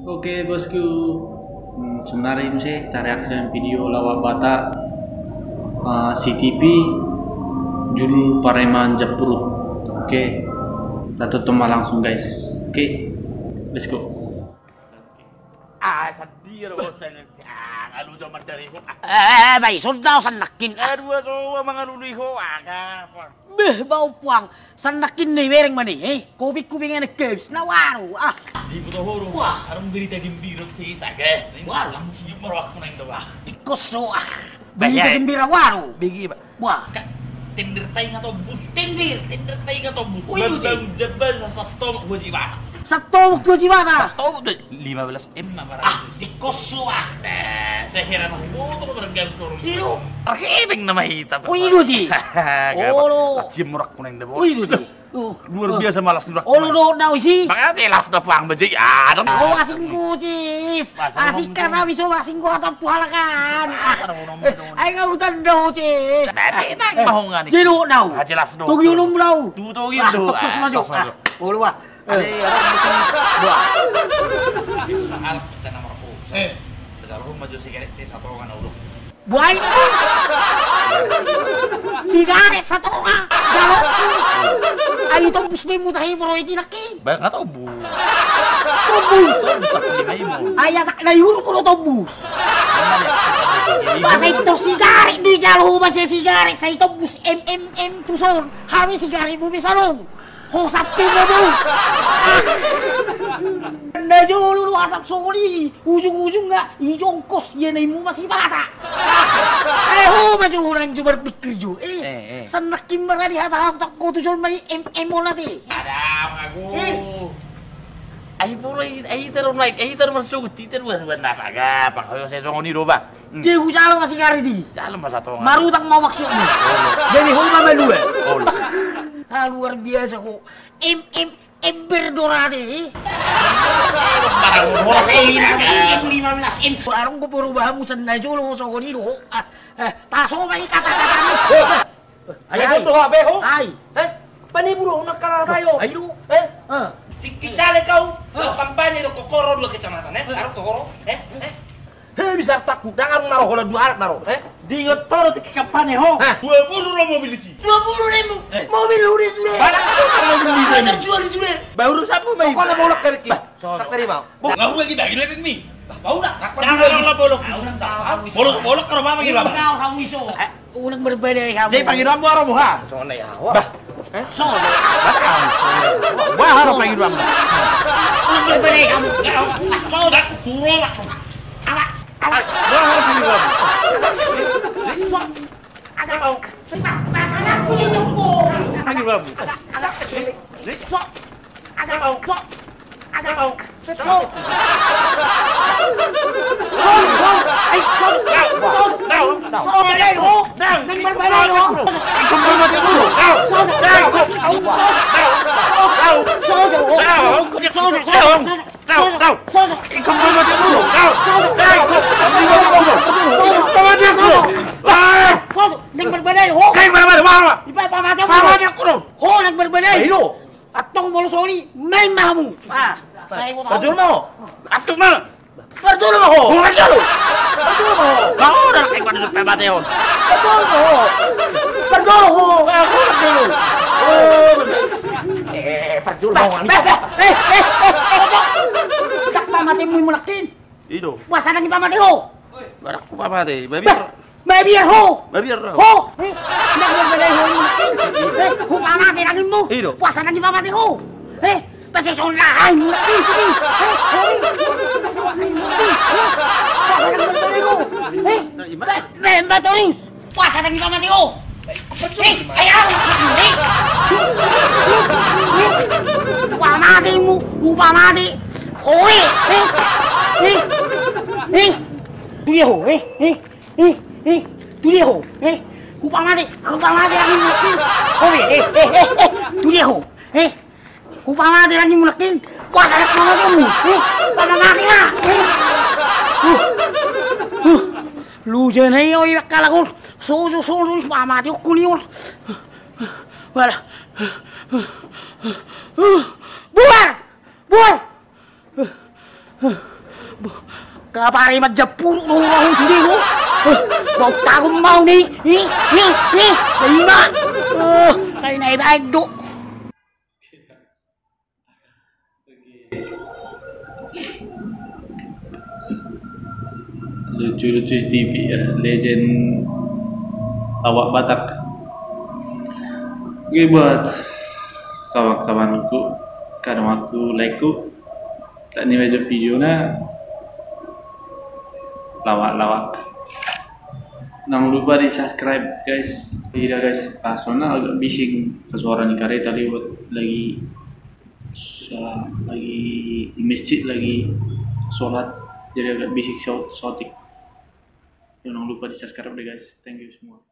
Oke bosku, sebenarnya ini sih reaksi video lawak bata CTV judul Pareman Japurut. Oke, kita tutup langsung guys. Oke, let's go. Sedih bosan. Alu zaman dari ho. Bay, sundaw sanakin. Aduh, so mga luluy ho. Beh, bau puang. Sanakin ni wereng mani, Kubik-kubik nga nag-curves na waro. Di ko to horo. Arong berita gembira si Saga. Wah, lang siyup marawak ko na ito ba. Ikoso Berita gembira waro. Bigi ba? Wah, Tender tay nga to bus. Tender tay nga to bus. Uy, Lang jabal sa satom ko si ba. sa tawag ko jiwata. Tahu betul 15M na para. Ikoso Saya kira masih butuh ko beragam turun. Sino? Arkibing na mahita. Uy, Ludi. Olo. Jimurak ko na yung Uy, Ludi. Luar biasa malas nurak. Olo do na isi. Makanya jelas na pang bajik. Adam. Oh, asing ko, cis. Asing ka na, miso asing ko atang puhalakan. Ay, kautan daw, cis. Dati na mahong nga ni. Sino daw? Jelas do. Tugyulong daw. Tutugin do. Tukos majo. Olo ba? Ali, dua. Alak dan nomor po. Tagal maju sigaret satu kan ulo. Buhay mo! Sigaret sa toka! Galok ko! Ay, itong busbay mo tayo mo rin kinaki! Banyak nggak tahu bu. Tobus! mo. Ay, nayulo ko na tobus! Basta itong sigaret di jalo basta sigaret sa itong bus MMM tuson! Hawi sigaret mo bisalong! Hosapin na mo! Najulo lo atap soli! Ujung-ujung nga, ijongkos yan ay mo masih bata! Ay ho, majulang jubar pikir ju! Sanakin marani hata ako ko tuson may MM mo natin! Ada aku. Ay pulay, ay terus naik, ay terus masuk, titer buat apa agak, pak kalau saya songoni doba. Jigo jalo masih kari di! Dalam masa tongan. Marutang mau maksud mo! Jadi ho mamalu eh! Luar biasa ko! Berdorade! Barang 15M! Parang ko perubahan mo sa najulo sa konino. Taso may kata-kata mo! Ay, ay, beho. Ay! Panibulo nagkala tayo. Ay, lu! Kicale kau, kampanye lo kokoro dua kecamatan, Taruh kokoro, Bisa takut, jangan naruh kalau 2 alat naruh, Di nga toro ti kampanye ho! 20 lo mobil isi. 20.000! Mobil huri sudah! Balak itu kan mobil ini. Terjual di sudah! Baru sapu mai. Kok na bolak keriki? Tak terima. Nggak boleh kita gini nih. Bau dah. Jangan lah bolok. Bolok kalau mama gini apa? Kau kamu iso! Unang berbeda kamu! Jadi panggil rambu aramu ha. Soalnya ya. Bah, So! wah harap panggil rambu. Unang berbeda kamu! So dah turun lah. Wah harap panggil rambu. So! Agak kau! Masalah punya jumbo! Panggil rambu. So! Agak kau! So! Agak kau! So! Atong bolosoli main mamu. Saya mau Bajul mau? Atuk mana? Bajul mau? Bajul. Bajul mau? Kau dah kayak mana pemateo? Bajul mau? Bajul mau? Aku bajul. Bajul mau? Tak pamati mo mulakin. Ido. Puasa lagi pamati ho. Barak ku pamate. Baby ho. Babiar. Ho. Nak berbeda ho mulakin. Ho pamati lagi mo. Ido. Puasa lagi pamati ho. Pasti sondahan mulakin sini. Memba terus. Puasa lagi pamati ho. Ayaw! Upamati mo! Upamati! Hoy! Tuloy ho! Tuloy ho! Upamati! Upamati lagi mulakin! Hoy! Tuloy ho! Upamati lagi mulakin! Puasa na pamati mo! Pamamati na! Lusa na iyo, akala ko. Sojo, mamati ko kuliyon. Wala. Buar! Kapari majapulok ng rahong sindi ko. Huwag takong mau nih. Lima. Saya naik do. Lucu-lucu TV ya, legend lawak Batak. Oke, buat kawan-kawanku, kadang aku like ku, tak ni macam video na lawak-lawak. Jangan lupa di subscribe guys. Tidak guys, soalnya agak bising suara ni kareta lewat lagi di masjid lagi sholat, jadi agak bising sotik. Jangan lupa di subscribe deh guys. Thank you semua.